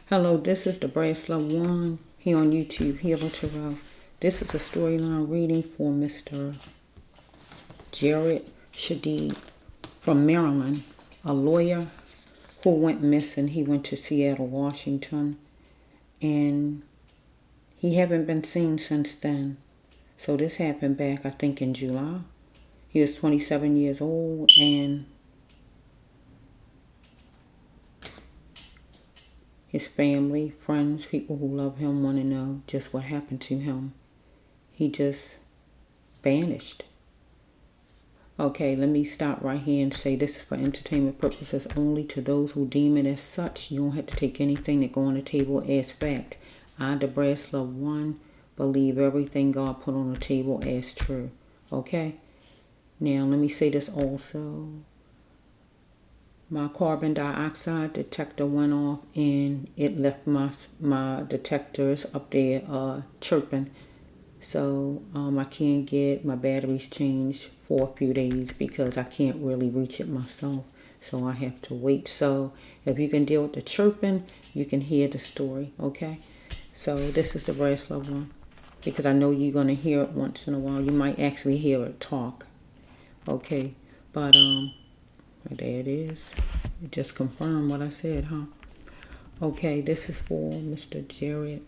Hello, this is the Pt.1 here on YouTube, Healer Tarot. This is a storyline reading for Mr. Jered from Maryland, a lawyer who went missing. He went to Seattle, Washington, and he haven't been seen since then. So this happened back, I think, in July. He was 27 years old, and his family, friends, people who love him want to know just what happened to him. He just vanished. Okay, let me stop right here and say this is for entertainment purposes only. To those who deem it as such, you don't have to take anything that go on the table as fact. I, the Pt.1, believe everything God put on the table as true. Okay? Now, let me say this also. My carbon dioxide detector went off and it left my detectors up there chirping. So I can't get my batteries changed for a few days because I can't really reach it myself. So I have to wait. So if you can deal with the chirping, you can hear the story, okay? So this is the Pt.1 because I know you're going to hear it once in a while. You might actually hear it talk, okay? But there it is. It just confirmed what I said, huh? Okay, this is for Mr. Jered,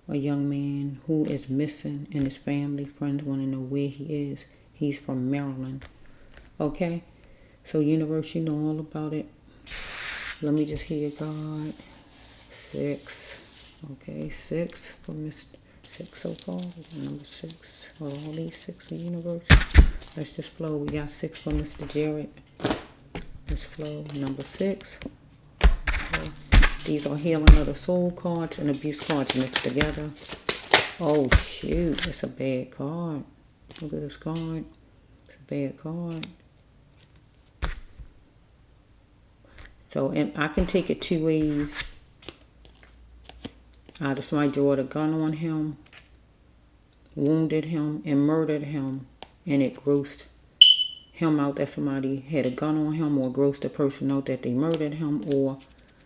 a young man who is missing, and his family, friends want to know where he is. He's from Maryland. Okay, so universe, you know all about it. Let me just hear God. 6. Okay, 6 for Mr. 6 so far. Number 6. All these 6 in the universe. Let's just flow. We got 6 for Mr. Jered. Let's flow. Number 6. Okay. These are healing of the soul cards and abuse cards mixed together. Oh shoot, it's a bad card. Look at this card. It's a bad card. So, and I can take it two ways. Either somebody drew a gun on him, wounded him, and murdered him, and it grossed him out that somebody had a gun on him, or grossed the person out that they murdered him, or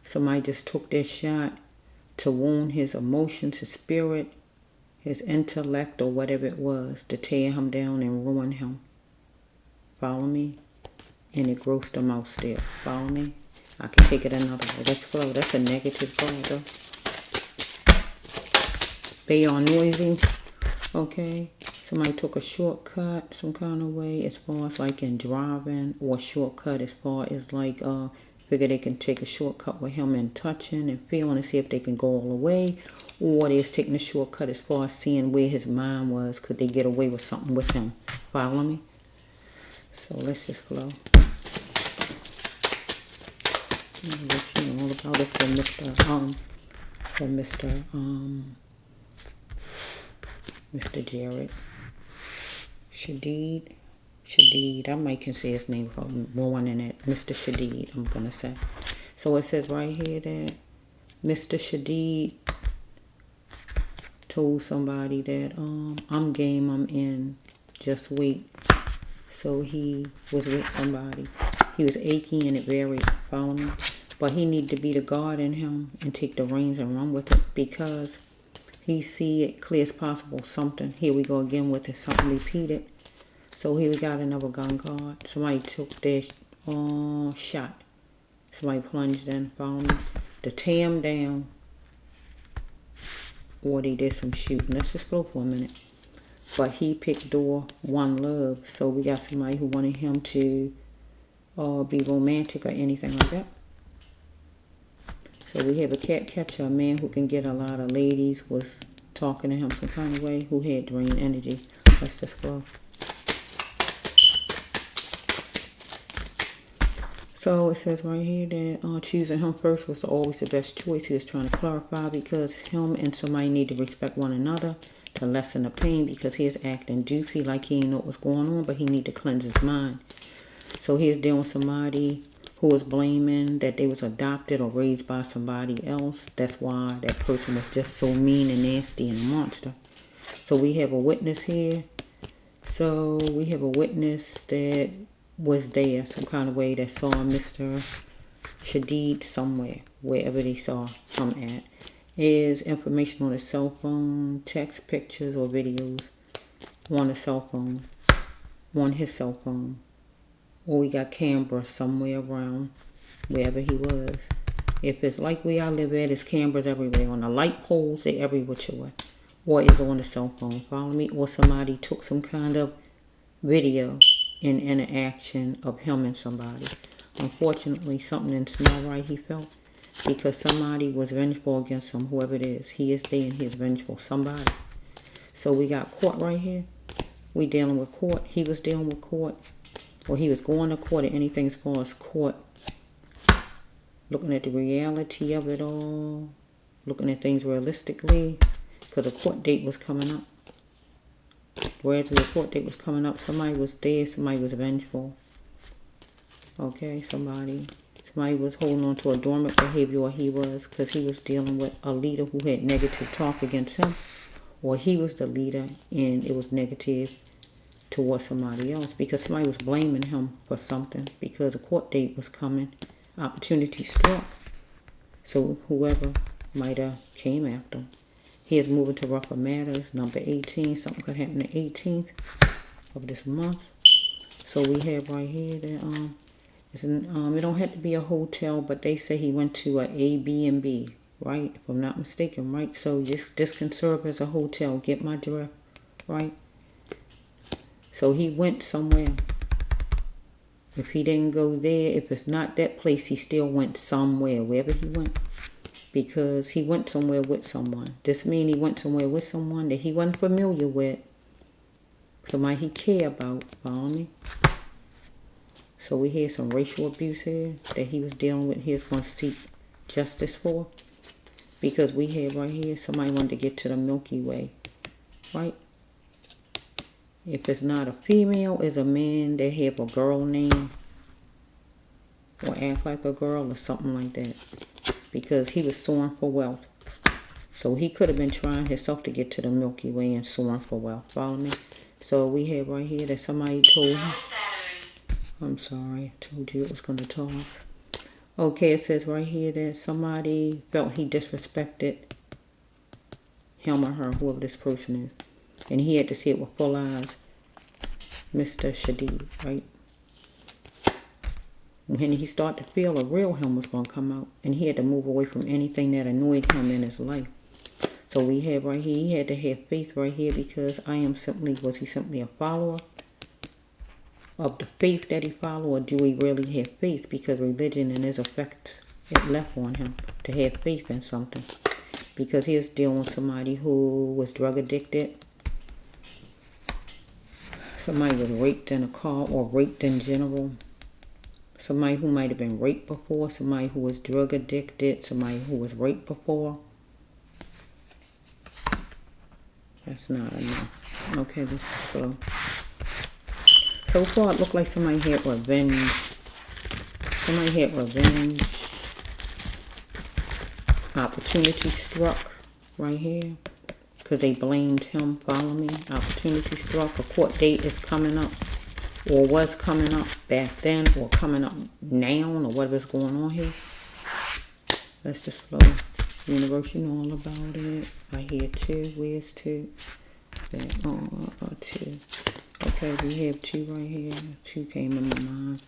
somebody just took their shot to wound his emotions, his spirit, his intellect, or whatever it was, to tear him down and ruin him. Follow me? And it grossed him out still. Follow me? I can take it another way. Let's flow. That's a negative card, though. They are noisy. Okay? Somebody took a shortcut some kind of way as far as like in driving, or shortcut as far as like figure they can take a shortcut with him and touching and feeling to see if they can go all the way, or they're taking a shortcut as far as seeing where his mind was. Could they get away with something with him? Follow me? So let's just flow. You know all about it for Mr. Jered. Jered, I might can say his name for more than that. Mr. Jered, I'm going to say. So it says right here that Mr. Jered told somebody that I'm game, I'm in, just wait. So he was with somebody. He was achy and it varied, follow me? But he needed to be the God in him and take the reins and run with it, because he see it clear as possible. Something, here we go again with it, something repeated. So here we got another gun card. Somebody took their shot. Somebody plunged in, follow me? To tear him down. Or they did some shooting. Let's just go for a minute. But he picked door 1 love. So we got somebody who wanted him to be romantic or anything like that. So we have a cat catcher, a man who can get a lot of ladies, was talking to him some kind of way, who had drained energy. Let's just go. So it says right here that choosing him first was always the best choice. He was trying to clarify because him and somebody need to respect one another to lessen the pain, because he is acting doofy like he didn't know what was going on, but he need to cleanse his mind. So he is dealing with somebody who was blaming that they was adopted or raised by somebody else. That's why that person was just so mean and nasty and a monster. So we have a witness here. So we have a witness that was there some kind of way that saw Mr. Jered somewhere, wherever they saw him at. Is information on his cell phone, text, pictures, or videos on a cell phone, on his cell phone. Or we got cameras somewhere around wherever he was. If it's like where I live at, it's cameras everywhere. On the light poles, they every which way. Or it's on the cell phone, follow me? Or somebody took some kind of video in interaction of him and somebody. Unfortunately, something didn't smell right, he felt. Because somebody was vengeful against him, whoever it is. He is there and he is vengeful. Somebody. So we got court right here. We dealing with court. He was dealing with court. Or he was going to court or anything as far as court. Looking at the reality of it all. Looking at things realistically. Because a court date was coming up. Whereas the court date was coming up, somebody was there, somebody was vengeful. Okay, somebody was holding on to a dormant behavior, or he was, because he was dealing with a leader who had negative talk against him. Or he was the leader and it was negative towards somebody else because somebody was blaming him for something because a court date was coming. Opportunity struck. So whoever might have came after him. He is moving to rougher matters. Number 18. Something could happen the 18th of this month. So we have right here that it don't have to be a hotel, but they say he went to a Airbnb, right? If I'm not mistaken, right? So this can serve as a hotel. Get my drift, right? So he went somewhere. If he didn't go there, if it's not that place, he still went somewhere, wherever he went. Because he went somewhere with someone. This means he went somewhere with someone that he wasn't familiar with. Somebody he cared about. Follow me? So we hear some racial abuse here that he was dealing with. He's going to seek justice for. Because we have right here, somebody wanted to get to the Milky Way. Right? If it's not a female, it's a man that have a girl name. Or act like a girl or something like that. Because he was soaring for wealth. So he could have been trying himself to get to the Milky Way and soaring for wealth. Follow me? So we have right here that somebody told him. I'm sorry, I told you it was going to talk. Okay, it says right here that somebody felt he disrespected him or her, whoever this person is. And he had to see it with full eyes. Mr. Jered, right? When he started to feel a real him was going to come out. And he had to move away from anything that annoyed him in his life. So we have right here, he had to have faith right here because was he simply a follower of the faith that he followed, or do he really have faith? Because religion and its effect, it left on him to have faith in something. Because he was dealing with somebody who was drug addicted. Somebody was raped in a car or raped in general. Somebody who might have been raped before. Somebody who was drug addicted. Somebody who was raped before. That's not enough. Okay, let's go. So far, it looked like somebody had revenge. Somebody had revenge. Opportunity struck right here. Because they blamed him. Follow me? Opportunity struck. A court date is coming up. Or was coming up back then. Or coming up now. Or whatever's going on here. Let's just flow. Universe, you know all about it. I hear 2. Where's 2? There. 2. Okay, we have 2 right here. 2 came in my mind.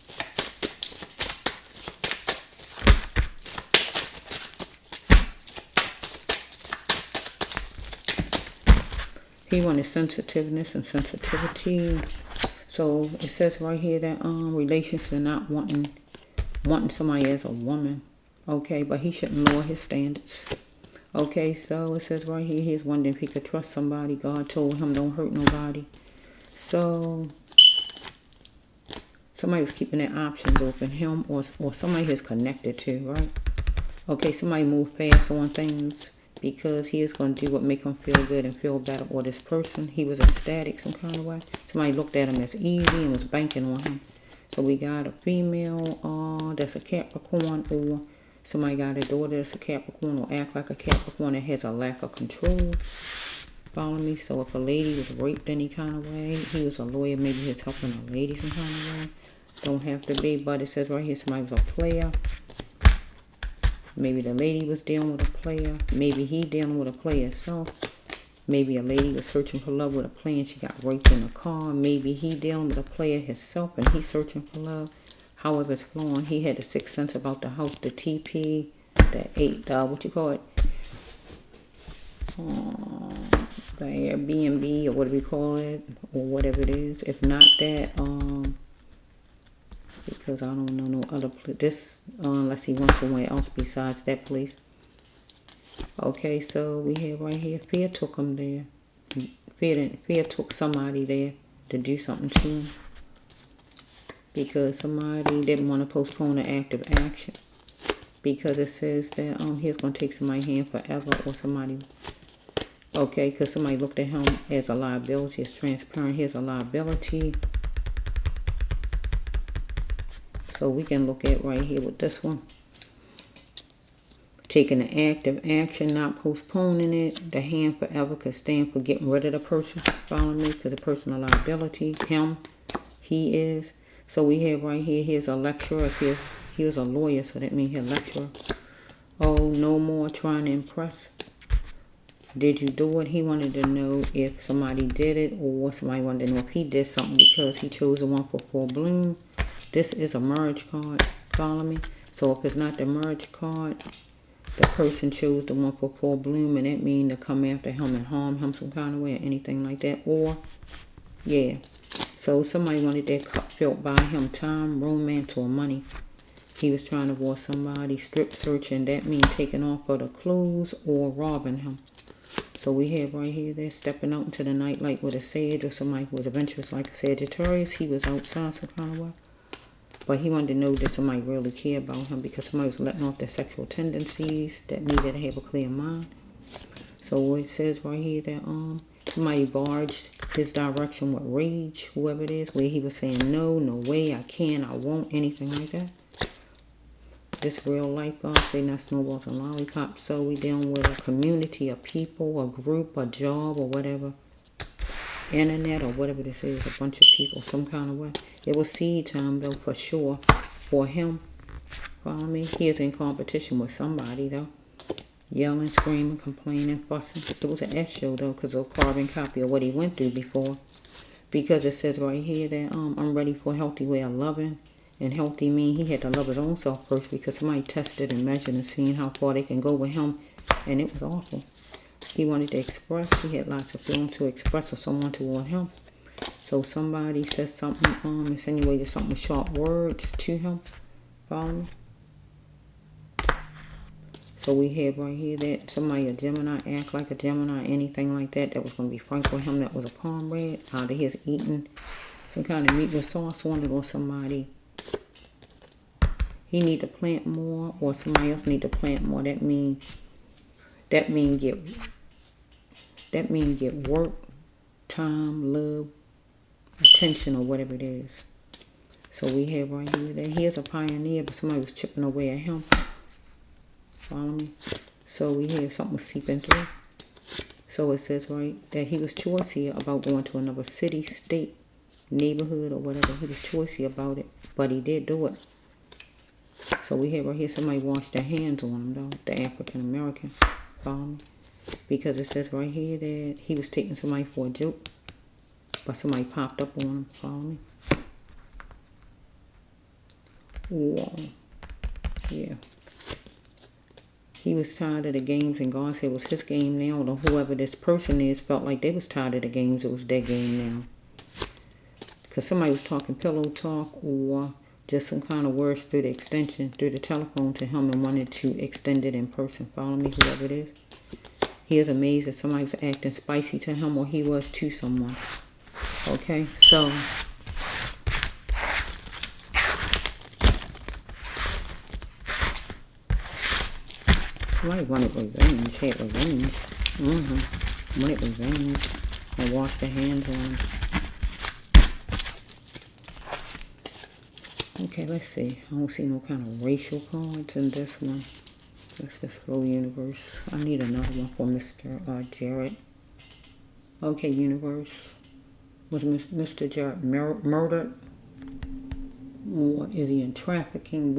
He wanted sensitiveness and sensitivity. So it says right here that relations are not wanting somebody as a woman. Okay, but he shouldn't lower his standards. Okay, so it says right here, he's wondering if he could trust somebody. God told him don't hurt nobody. So somebody was keeping their options open, him or somebody he's connected to, right? Okay, somebody moved fast on things because he is going to do what make him feel good and feel better. Or this person, he was ecstatic some kind of way. Somebody looked at him as easy and was banking on him. So we got a female that's a Capricorn, or somebody got a daughter that's a Capricorn or act like a Capricorn that has a lack of control. Follow me? So if a lady was raped any kind of way, he was a lawyer, maybe he was helping a lady some kind of way. Don't have to be, but it says right here somebody was a player. Maybe the lady was dealing with a player. Maybe he dealing with a player himself. Maybe a lady was searching for love with a player and she got raped in a car. Maybe he dealing with a player himself and he's searching for love. However it's flowing, he had the sixth sense about the house, the TP, what you call it? The Airbnb or what do we call it? Or whatever it is. If not that, because I don't know no other place. Unless he went somewhere else besides that place. Okay, so we have right here, fear took him there. Fear took somebody there to do something to him. Because somebody didn't want to postpone an active action. Because it says that he's going to take somebody's hand forever or somebody. Okay, because somebody looked at him as a liability. It's transparent. Here's a liability. So we can look at right here with this one. Taking an active action, not postponing it. The hand forever could stand for getting rid of the person. Follow me? Because the person a liability. Him, he is. So we have right here, here's a lecturer. If he was a lawyer, so that means he's a lecturer. Oh, no more trying to impress. Did you do it? He wanted to know if somebody did it or somebody wanted to know if he did something because he chose the one for full bloom. This is a marriage card. Follow me? So if it's not the marriage card, the person chose the one for full bloom, and that means to come after him and harm him some kind of way or anything like that. Or, yeah. So somebody wanted their cup filled by him, time, romance, or money. He was trying to avoid somebody, strip searching. That means taking off for the clues or robbing him. So we have right here, they're stepping out into the night light with a sage or somebody who was adventurous like a Sagittarius. He was outside some kind of way. But he wanted to know that somebody really cared about him because somebody was letting off their sexual tendencies that needed to have a clear mind. So it says right here that somebody barged his direction with rage, whoever it is, where he was saying, no, no way, I can't, I won't, anything like that. This real life, God say not snowballs and lollipops. So we dealing with a community, a people, a group, a job, or whatever. Internet or whatever this is, a bunch of people, some kind of way. It was seed time though, for sure, for him. Follow me? He is in competition with somebody though. Yelling, screaming, complaining, fussing. It was an S show though, because of a carbon copy of what he went through before. Because it says right here that I'm ready for a healthy way of loving. And healthy mean he had to love his own self first because somebody tested and measured and seen how far they can go with him. And it was awful. He wanted to express. He had lots of feelings to express or someone toward him. So somebody says something, insinuated something with sharp words to him. Follow me? So we have right here that somebody, a Gemini, act like a Gemini, anything like that. That was going to be frank with him. That was a comrade. Either he's eating some kind of meat with sauce on it or somebody. He need to plant more or somebody else need to plant more. That mean get work, time, love, attention, or whatever it is. So we have right here that he is a pioneer, but somebody was chipping away at him. Follow me? So we have something was seeping through. So it says right that he was choosy about going to another city, state, neighborhood, or whatever. He was choosy about it, but he did do it. So we have right here somebody washed their hands on him though, the African American. Follow me? Because it says right here that he was taking somebody for a joke, but somebody popped up on him. Follow me? Whoa. Yeah. He was tired of the games, and God said it was his game now. Or whoever this person is felt like they was tired of the games. It was their game now. Because somebody was talking pillow talk or just some kind of words through the extension, through the telephone to him and wanted to extend it in person. Follow me, whoever it is. He is amazed that somebody was acting spicy to him or he was to someone. Okay, so somebody wanted revenge, had revenge. Wanted revenge and washed their hands on him. Okay, let's see. I don't see no kind of racial cards in this one. Let's just roll universe. I need another one for Mr. Jered. Okay, universe. Was Mr. Jered murdered? Or is he in trafficking?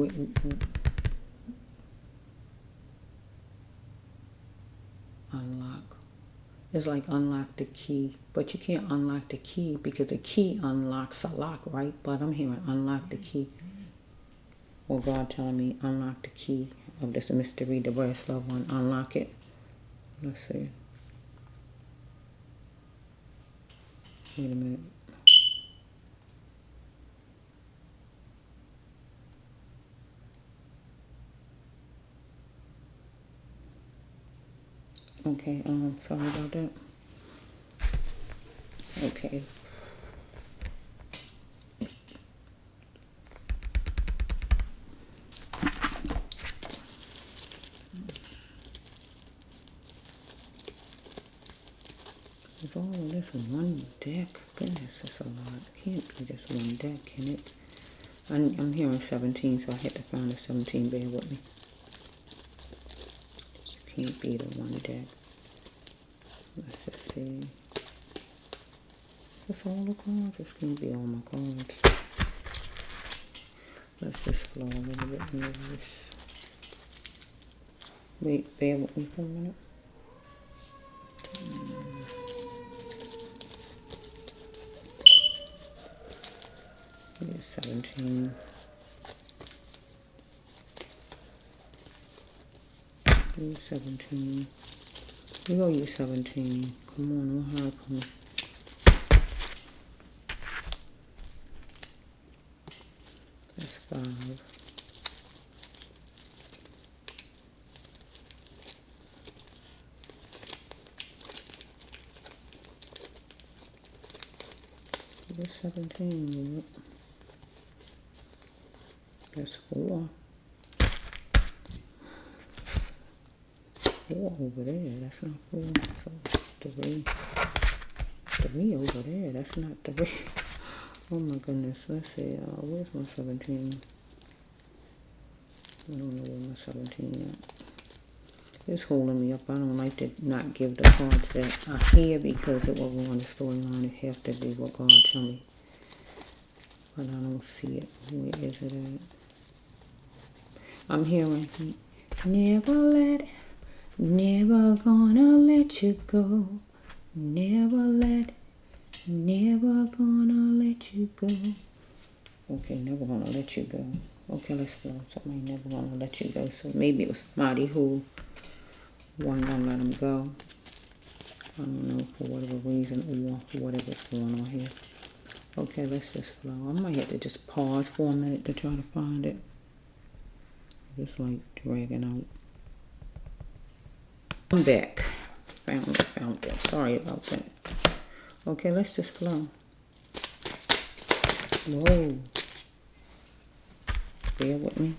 It's like unlock the key. But you can't unlock the key because the key unlocks a lock, right? But I'm hearing unlock the key. Or God telling me unlock the key of this mystery, the rest of one. Unlock it. Let's see. Wait a minute. Okay, sorry about that. Okay. Is all of this one deck? Goodness, that's a lot. It can't be just one deck, can it? I'm hearing 17, so I had to find a 17. Bear with me. Can't be the one deck. Let's just see. That's all the cards. This can't be all my cards. Let's just flow a little bit more of this. Wait, bear with me for a minute. Here's 17. Use 17. We go use 17. Come on, don't hide from me. That's 5. That's 17. Yep. That's 4. 4 over there. That's not 4. So 3. 3 over there. That's not 3. Oh my goodness. Let's see. Where's my 17? I don't know where my 17 at. It's holding me up. I don't like to not give the cards that I hear because it will ruin the storyline. It has to be what God tell me. But I don't see it. Where is it at? I'm hearing never gonna let you go. Never gonna let you go. Okay, never gonna let you go. Okay, let's go. Somebody never gonna let you go. So maybe it was somebody who wasn't gonna let him go. I don't know, for whatever reason or whatever's going on here. Okay, let's just flow. I might have to just pause for a minute to try to find it. Just like dragging out. I'm back. Found it. Sorry about that. Okay, let's just flow. Whoa. Bear with me.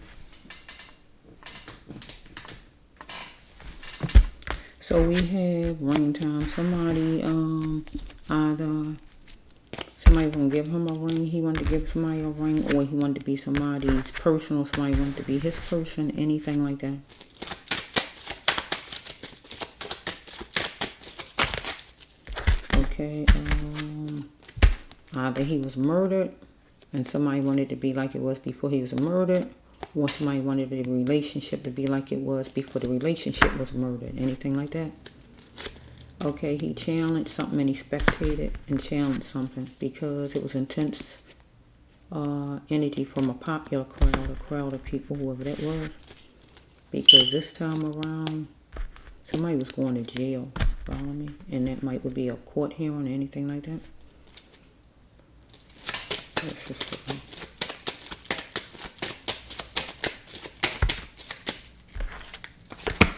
So we have ring time. Somebody either somebody gonna give him a ring, he wanted to give somebody a ring, or he wanted to be somebody's personal, somebody wanted to be his person, anything like that. Okay, either he was murdered and somebody wanted to be like it was before he was murdered, or somebody wanted the relationship to be like it was before the relationship was murdered. Anything like that? Okay, he challenged something and he spectated and challenged something because it was intense energy from a popular crowd of people, whoever that was. Because this time around, somebody was going to jail, follow me? And that would be a court hearing or anything like that. That's just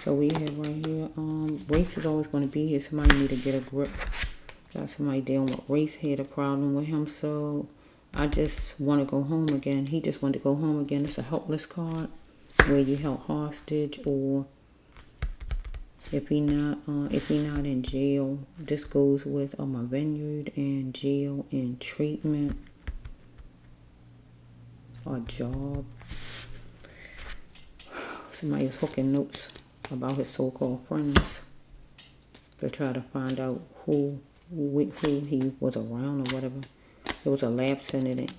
so we have right here, race is always going to be here. Somebody need to get a grip. Got somebody dealing with race, had a problem with him. So I just want to go home again. He just wanted to go home again. It's a helpless card where you held hostage, or if he not in jail. This goes with my vineyard and jail and treatment or job. Somebody is hooking notes about his so-called friends to try to find out who he was around or whatever. There was a lapse in it,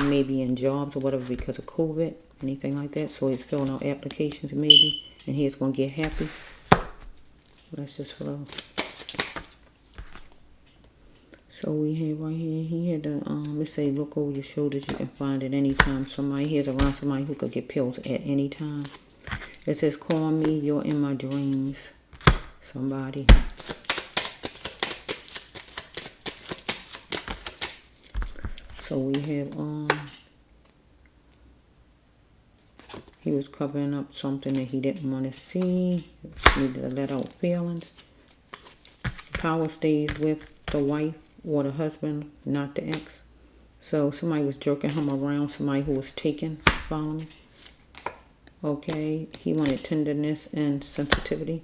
maybe in jobs or whatever because of COVID, anything like that. So he's filling out applications maybe, and he's going to get happy. Let's just flow. So we have right here, he had to, let's say, look over your shoulders. You can find it anytime somebody here's around, somebody who could get pills at any time. It says, call me, you're in my dreams. Somebody. So we have, he was covering up something that he didn't want to see. Needed to let out feelings. Power stays with the wife or the husband, not the ex. So somebody was jerking him around, somebody who was taken, follow me. Okay, he wanted tenderness and sensitivity.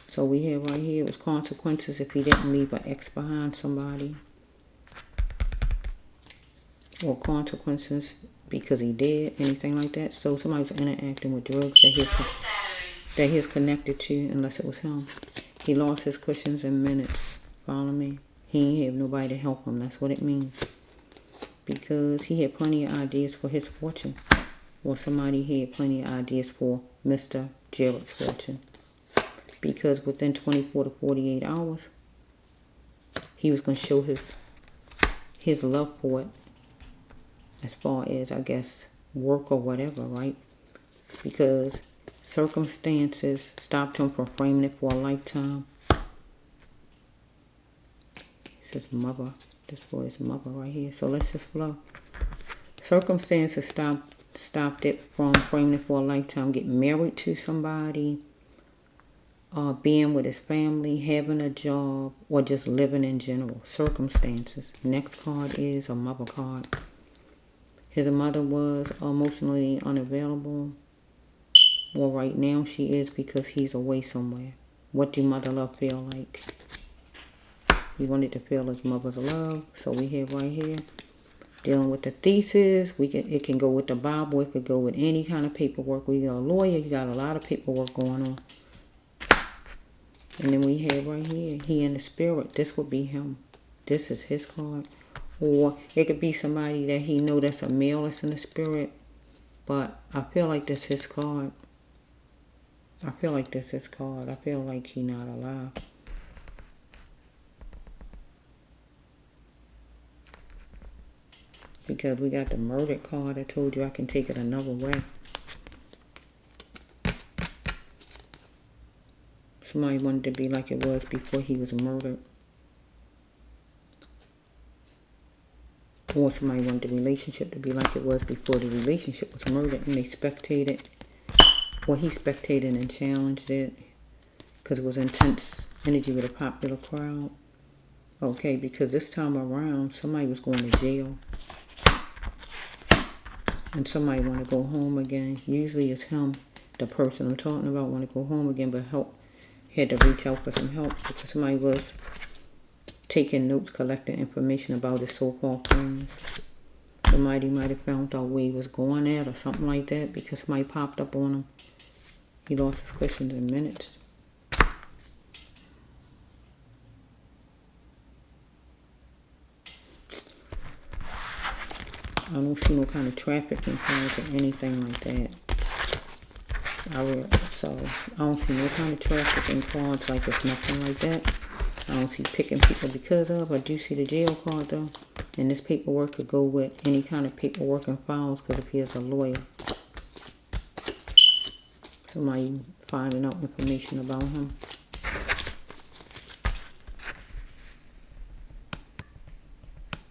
So we have right here, it was consequences if he didn't leave an ex behind, somebody. Or consequences because he did, anything like that. So somebody's interacting with drugs that he's connected to, unless it was him. He lost his cushions in minutes, follow me. He ain't have nobody to help him, that's what it means. Because he had plenty of ideas for his fortune. Or somebody had plenty of ideas for Mr. Jered's fortune. Because within 24 to 48 hours, he was going to show his love for it. As far as, I guess, work or whatever, right? Because circumstances stopped him from framing it for a lifetime. This is mother. This boy is mother right here. So let's just flow. Circumstances stopped it from framing it for a lifetime. Getting married to somebody, being with his family, having a job, or just living in general. Circumstances. Next card is a mother card. His mother was emotionally unavailable. Well, right now she is because he's away somewhere. What do mother love feel like? He wanted to feel his mother's love. So we have right here, dealing with the thesis. It can go with the Bible. It could go with any kind of paperwork. We got a lawyer. You got a lot of paperwork going on. And then we have right here, he in the spirit. This would be him. This is his card. Or it could be somebody that he know that's a male that's in the spirit. But I feel like this is his card. I feel like this is his card. I feel like he not alive. Because we got the murdered card. I told you I can take it another way. Somebody wanted to be like it was before he was murdered. Or somebody wanted the relationship to be like it was before the relationship was murdered. And they spectated. Or he spectated and challenged it. Because it was intense energy with a popular crowd. Okay, because this time around, somebody was going to jail. And somebody want to go home again. Usually it's him, the person I'm talking about, want to go home again, but had to reach out for some help. Because somebody was taking notes, collecting information about his so-called friends. Somebody might have found out where he was going at or something like that because somebody popped up on him. He lost his questions in minutes. I don't see no kind of trafficking cards or anything like that. So I don't see no kind of trafficking cards, like it's nothing like that. I don't see picking people because of. I do see the jail card though. And this paperwork could go with any kind of paperwork and files because if he is a lawyer. Somebody finding out information about him.